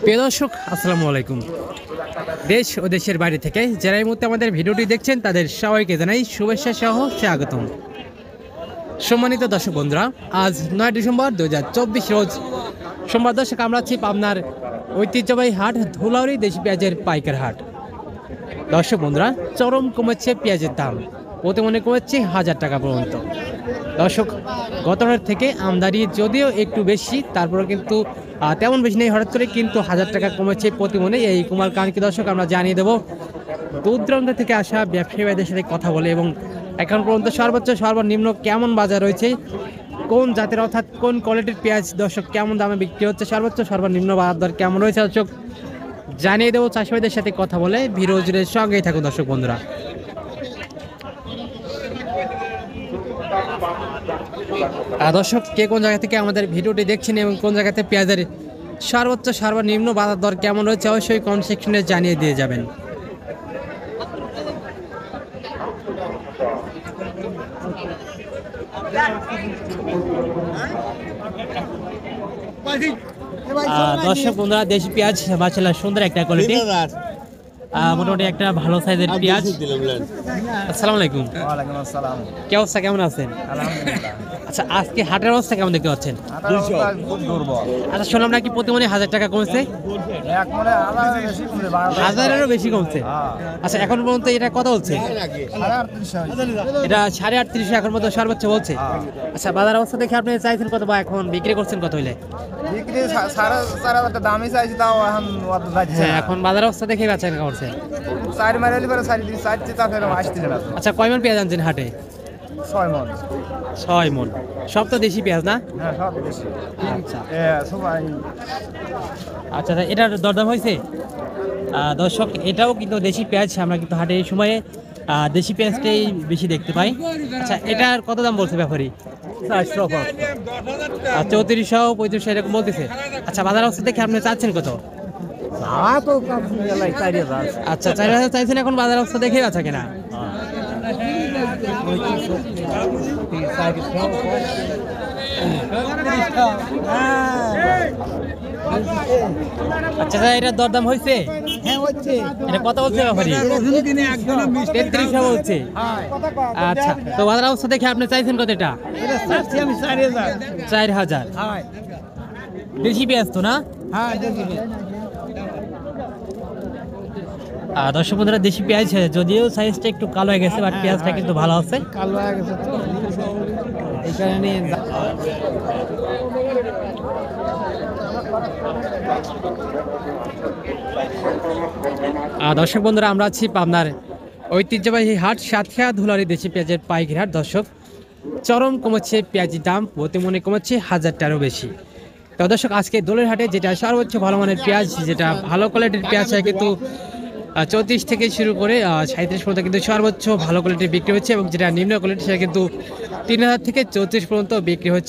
প্রিয় দর্শক আসসালামু আলাইকুম। দেশ ও দেশের বাইরে থেকে যারা এই মুহূর্তে আমাদের ভিডিওটি দেখছেন তাদের সবাইকে জানাই শুভেচ্ছা সহ স্বাগতম। সম্মানিত দর্শক বন্ধুরা, আজ 9 ডিসেম্বর 2024 রোজ সোমবার। দর্শক, আমরা আছি পাবনার ঐতিহ্যবাহী হাট ধুলাউড়ি দেশি পেঁয়াজের পাইকার হাট। দর্শক বন্ধুরা, চরম কমেছে পেঁয়াজের দাম, প্রতি মনে কমেছে 1000 টাকা পর্যন্ত। দর্শক, গত হাট থেকে আমদানি যদিও একটু বেশি, তারপরে কিন্তু তেমন বেশি নেই, হঠাৎ করে কিন্তু 1000 টাকা কমেছে প্রতি মনে। এই কুমার কারণ কি দর্শক আমরা জানিয়ে দেবো। দূর দূরান্ত থেকে আসা ব্যবসায়ী ভাইদের সাথে কথা বলে এবং এখন পর্যন্ত সর্বোচ্চ সর্বনিম্ন কেমন বাজার রয়েছে, কোন জাতের অর্থাৎ কোন কোয়ালিটির পেঁয়াজ দর্শক কেমন দামে বিক্রি হচ্ছে, সর্বোচ্চ সর্বনিম্ন বাজার দর কেমন রয়েছে দর্শক জানিয়ে দেবো চাষি ভাইদের সাথে কথা বলে। ভিডিও জুড়ে সঙ্গেই থাকুন দর্শক বন্ধুরা। দর্শক, কে কোন জায়গা থেকে আমাদের ভিডিওটি দেখছেন এবং কোন জায়গাতে পেঁয়াজের সর্বোচ্চ সর্বনিম্ন বাজার দর কেমন রয়েছে অবশ্যই কমেন্ট সেকশনে জানিয়ে দিয়ে যাবেন। দর্শক বন্ধুরা, দেশি পেঁয়াজ মাশাআল্লাহ সুন্দর একটা কোয়ালিটি, মোটামুটি একটা ভালো সাইজের পেঁয়াজ। আসসালামু আলাইকুম। ওয়ালাইকুম আসসালাম। কি অবস্থা, কেমন আছেন? আলহামদুলিল্লাহ। আচ্ছা, আজকে হাটের অবস্থা কেমন দেখতে পাচ্ছেন? খুব দুর্বল। আচ্ছা, শুনলাম নাকি প্রতি মনে 1000 টাকা কমেছে, এক মনে আলাদা বেশি করে 12,000 হাজারেরও বেশি কমছে। আচ্ছা, এখন পর্যন্ত এটা কত বলছে? 38,000 এটা 3850 এখন পর্যন্ত সর্বোচ্চ বলছে। আচ্ছা, বাজার অবস্থা দেখে আপনি চাইছেন কত বা এখন বিক্রি করছেন কত হইলে? বিক্রি 4,500 টাকা দামই চাইছি, তাও এখন অত যাচ্ছে হ্যাঁ, না। এখন বাজার অবস্থা দেখে বেচা কেনা করছে। 4 মাইল করে 4 তা ফের আসতেছে না। আচ্ছা, কয় মন পেঁয়াজ আনছেন হাটে? 6 মণ। 6 মন। সব তো দেশি পেঁয়াজ না? হ্যাঁ, সব বেশি। আচ্ছা সবাই আচ্ছা, এটার দরদাম হয়েছে? দর্শক, এটাও কিন্তু দেশি পেঁয়াজ। আমরা কিন্তু হাটে এই সময়ে দেশি পেঁয়াজটাই বেশি দেখতে পাই। আচ্ছা, এটার কত দাম বলছে ব্যাপারী? 3400 3500 এরকম বলতেছে। আচ্ছা, বাজার অবস্থা দেখে আপনি চাচ্ছেন কত? আচ্ছা, 4000 চাইছেন, এখন বাজার অবস্থা দেখে আছে কিনা? আচ্ছা, এটার দরদাম হয়েছে? এটা কত বলছে ব্যাপারী? 3300 বলছে। আচ্ছা, তো বাজার অবস্থা দেখে আপনি চাইছেন কত? এটা 4000। দেশি পেঁয়াজ তো না? দর্শক বন্ধুরা, দেশি পেঁয়াজ যদিও সাইজটা একটু কালো হয়ে গেছে, বাট পেঁয়াজটা কিন্তু ভালো আছে। কালো হয়ে গেছে তো এই কারণে। দর্শক বন্ধুরা, আমরা আছি পাবনার ঐতিহ্যবাহী হাট সাতক্ষীরা ধুলাউড়ি দেশি পেঁয়াজের পাইকারি হাট। দর্শক, চরম কমেছে পেঁয়াজের দাম, প্রতি মনে কমেছে 1000 টাকারও বেশি। তো দর্শক, আজকে দোলের হাটে যেটা সর্বোচ্চ ভালো মানের পেঁয়াজ, যেটা ভালো কোয়ালিটির পেঁয়াজ হয় কিন্তু 34 থেকে শুরু করে 37 পর্যন্ত কিন্তু সর্বোচ্চ ভালো কোয়ালিটির বিক্রি হচ্ছে এবং যেটা নিম্ন কোয়ালিটি সেটা কিন্তু 3000 থেকে 34 পর্যন্ত বিক্রি হচ্ছে।